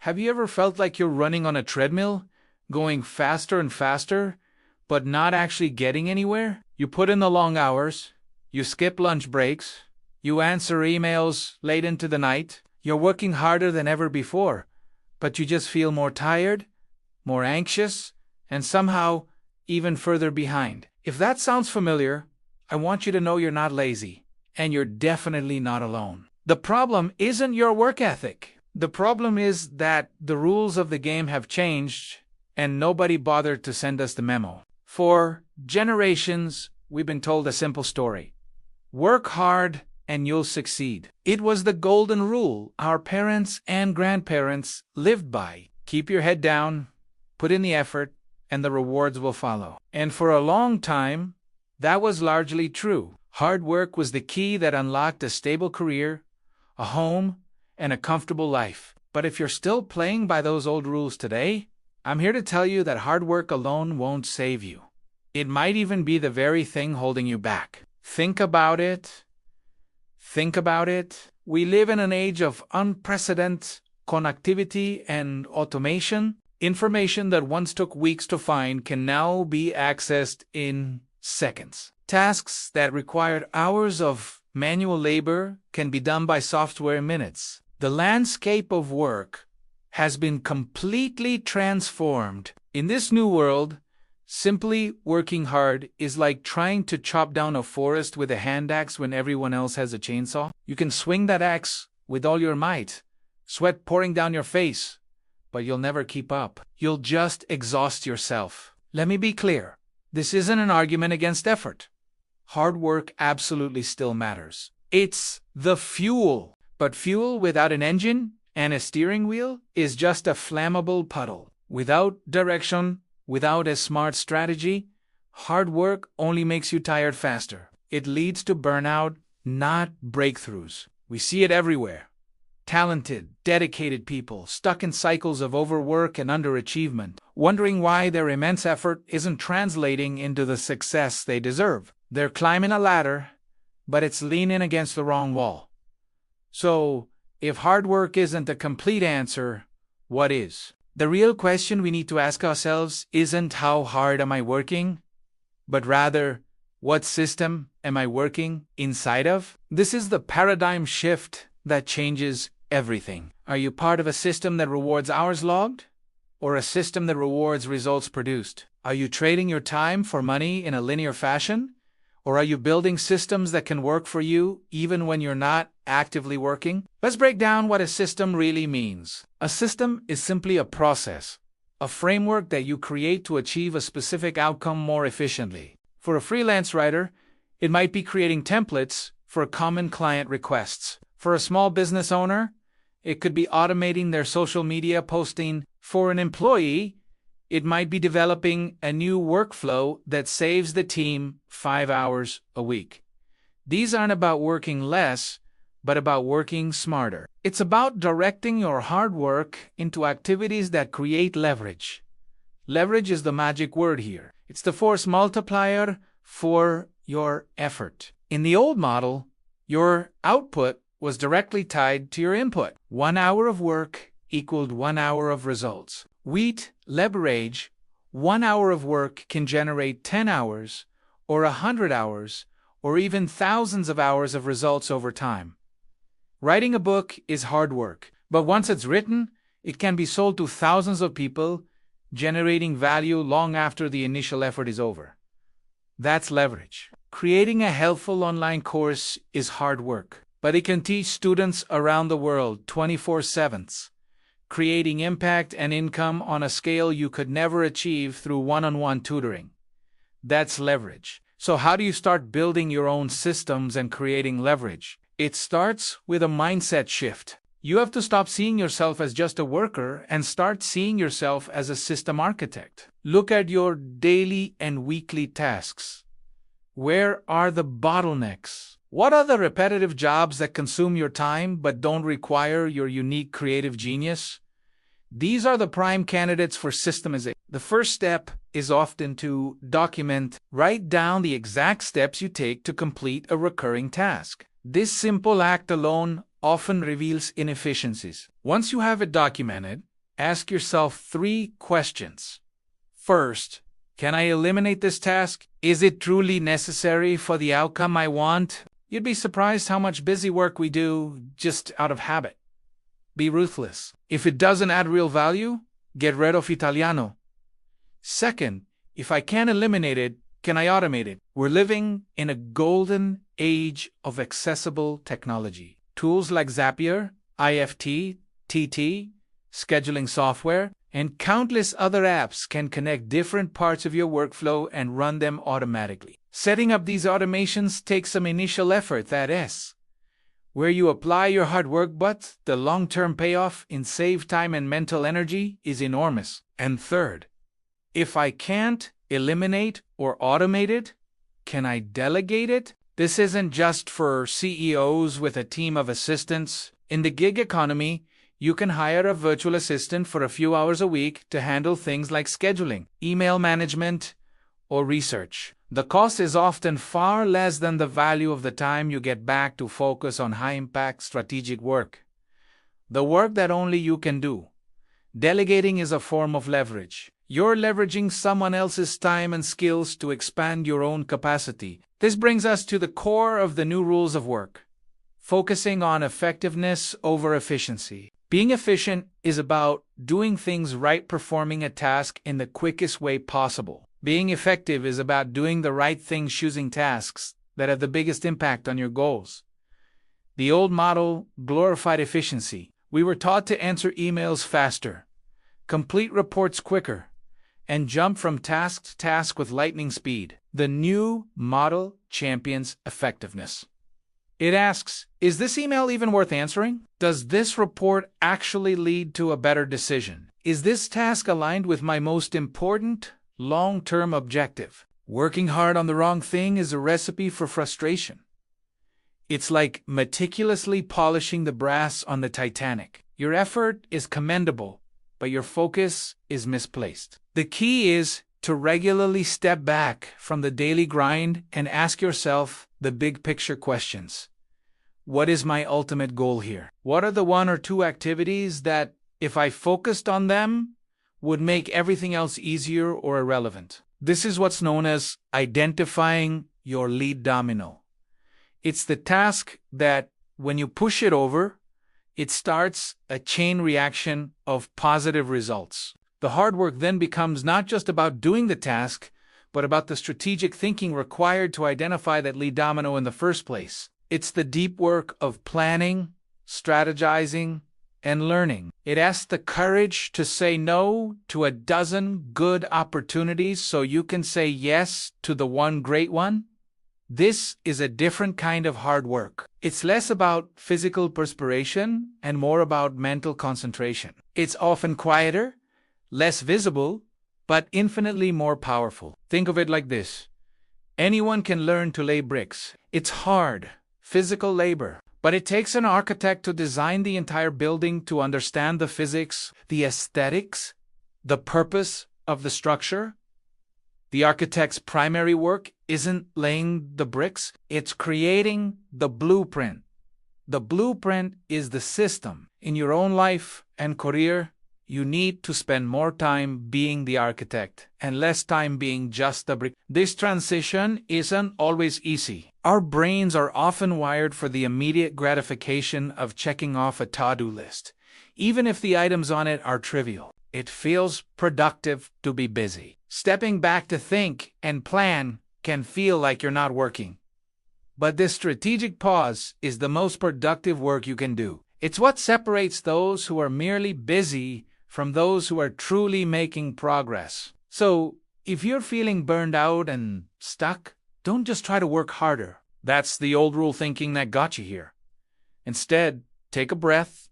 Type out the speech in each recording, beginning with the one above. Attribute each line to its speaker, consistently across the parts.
Speaker 1: Have you ever felt like you're running on a treadmill, going faster and faster, but not actually getting anywhere? You put in the long hours, you skip lunch breaks, you answer emails late into the night, you're working harder than ever before, but you just feel more tired, more anxious, and somehow even further behind. If that sounds familiar, I want you to know you're not lazy, and you're definitely not alone. The problem isn't your work ethic. The problem is that the rules of the game have changed, and nobody bothered to send us the memo. For generations, we've been told a simple story. Work hard and you'll succeed. It was the golden rule our parents and grandparents lived by. Keep your head down, put in the effort, and the rewards will follow. And for a long time, that was largely true. Hard work was the key that unlocked a stable career, a home, and a comfortable life. But if you're still playing by those old rules today, I'm here to tell you that hard work alone won't save you. It might even be the very thing holding you back. Think about it. Think about it. We live in an age of unprecedented connectivity and automation. Information that once took weeks to find can now be accessed in seconds. Tasks that required hours of manual labor can be done by software in minutes. The landscape of work has been completely transformed. In this new world, simply working hard is like trying to chop down a forest with a hand axe when everyone else has a chainsaw. You can swing that axe with all your might, sweat pouring down your face, but you'll never keep up. You'll just exhaust yourself. Let me be clear. This isn't an argument against effort. Hard work absolutely still matters. It's the fuel. But fuel without an engine and a steering wheel is just a flammable puddle. Without direction, without a smart strategy, hard work only makes you tired faster. It leads to burnout, not breakthroughs. We see it everywhere. Talented, dedicated people stuck in cycles of overwork and underachievement, wondering why their immense effort isn't translating into the success they deserve. They're climbing a ladder, but it's leaning against the wrong wall. So, if hard work isn't a complete answer, what is? The real question we need to ask ourselves isn't how hard am I working, but rather, what system am I working inside of? This is the paradigm shift that changes everything. Are you part of a system that rewards hours logged, or a system that rewards results produced? Are you trading your time for money in a linear fashion? Or are you building systems that can work for you even when you're not actively working? Let's break down what a system really means. A system is simply a process, a framework that you create to achieve a specific outcome more efficiently. For a freelance writer, it might be creating templates for common client requests. For a small business owner, it could be automating their social media posting. For an employee, it might be developing a new workflow that saves the team 5 hours a week. These aren't about working less, but about working smarter. It's about directing your hard work into activities that create leverage. Leverage is the magic word here. It's the force multiplier for your effort. In the old model, your output was directly tied to your input. 1 hour of work equaled 1 hour of results. Wheat, leverage, 1 hour of work can generate 10 hours, or 100 hours, or even thousands of hours of results over time. Writing a book is hard work, but once it's written, it can be sold to thousands of people, generating value long after the initial effort is over. That's leverage. Creating a helpful online course is hard work, but it can teach students around the world 24/7. Creating impact and income on a scale you could never achieve through one-on-one tutoring. That's leverage. So how do you start building your own systems and creating leverage? It starts with a mindset shift. You have to stop seeing yourself as just a worker and start seeing yourself as a system architect. Look at your daily and weekly tasks. Where are the bottlenecks? What are the repetitive jobs that consume your time but don't require your unique creative genius? These are the prime candidates for systemization. The first step is often to document. Write down the exact steps you take to complete a recurring task. This simple act alone often reveals inefficiencies. Once you have it documented, Ask yourself 3 questions. First, can I eliminate this task? Is it truly necessary for the outcome I want? You'd be surprised how much busy work we do just out of habit. Be ruthless. If it doesn't add real value, get rid of Italiano. Second, if I can't eliminate it, can I automate it? We're living in a golden age of accessible technology. Tools like Zapier, IFT, TT, scheduling software, and countless other apps can connect different parts of your workflow and run them automatically. Setting up these automations takes some initial effort, that is, where you apply your hard work, but the long-term payoff in saved time and mental energy is enormous. And third, if I can't eliminate or automate it, can I delegate it? This isn't just for CEOs with a team of assistants. In the gig economy, you can hire a virtual assistant for a few hours a week to handle things like scheduling, email management, or research. The cost is often far less than the value of the time you get back to focus on high-impact strategic work. The work that only you can do. Delegating is a form of leverage. You're leveraging someone else's time and skills to expand your own capacity. This brings us to the core of the new rules of work. Focusing on effectiveness over efficiency. Being efficient is about doing things right, performing a task in the quickest way possible. Being effective is about doing the right things, choosing tasks that have the biggest impact on your goals. The old model glorified efficiency. We were taught to answer emails faster, complete reports quicker, and jump from task to task with lightning speed. The new model champions effectiveness. It asks, is this email even worth answering? Does this report actually lead to a better decision? Is this task aligned with my most important long-term objective? Working hard on the wrong thing is a recipe for frustration. It's like meticulously polishing the brass on the Titanic. Your effort is commendable, but your focus is misplaced. The key is to regularly step back from the daily grind and ask yourself the big picture questions. What is my ultimate goal here? What are the 1 or 2 activities that, if I focused on them, would make everything else easier or irrelevant? This is what's known as identifying your lead domino. It's the task that, when you push it over, it starts a chain reaction of positive results. The hard work then becomes not just about doing the task, but about the strategic thinking required to identify that lead domino in the first place. It's the deep work of planning, strategizing, and learning. It asks the courage to say no to a dozen good opportunities so you can say yes to the one great one. This is a different kind of hard work. It's less about physical perspiration and more about mental concentration. It's often quieter, less visible, but infinitely more powerful. Think of it like this. Anyone can learn to lay bricks. It's hard, physical labor, but it takes an architect to design the entire building, to understand the physics, the aesthetics, the purpose of the structure. The architect's primary work isn't laying the bricks, it's creating the blueprint. The blueprint is the system. In your own life and career, you need to spend more time being the architect and less time being just the brick. This transition isn't always easy. Our brains are often wired for the immediate gratification of checking off a to-do list. Even if the items on it are trivial, it feels productive to be busy. Stepping back to think and plan can feel like you're not working. But this strategic pause is the most productive work you can do. It's what separates those who are merely busy from those who are truly making progress. So, if you're feeling burned out and stuck, don't just try to work harder. That's the old rule thinking that got you here. Instead, take a breath,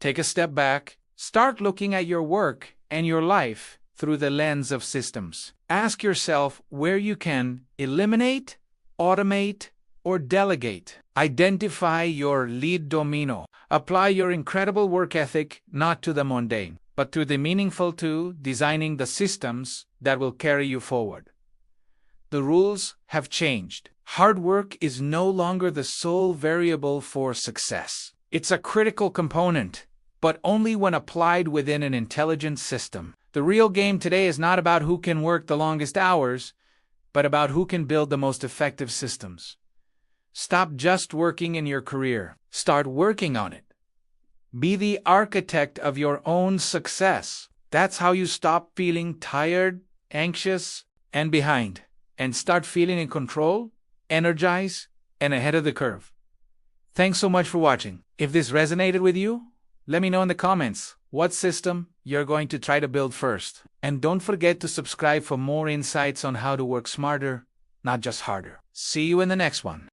Speaker 1: take a step back, start looking at your work and your life through the lens of systems. Ask yourself where you can eliminate, automate, or delegate. Identify your lead domino. Apply your incredible work ethic not to the mundane, but to the meaningful, to designing the systems that will carry you forward. The rules have changed. Hard work is no longer the sole variable for success. It's a critical component, but only when applied within an intelligent system. The real game today is not about who can work the longest hours, but about who can build the most effective systems. Stop just working in your career. Start working on it. Be the architect of your own success. That's how you stop feeling tired, anxious, and behind, and start feeling in control, energized, and ahead of the curve. Thanks so much for watching. If this resonated with you, let me know in the comments what system you're going to try to build first. And don't forget to subscribe for more insights on how to work smarter, not just harder. See you in the next one.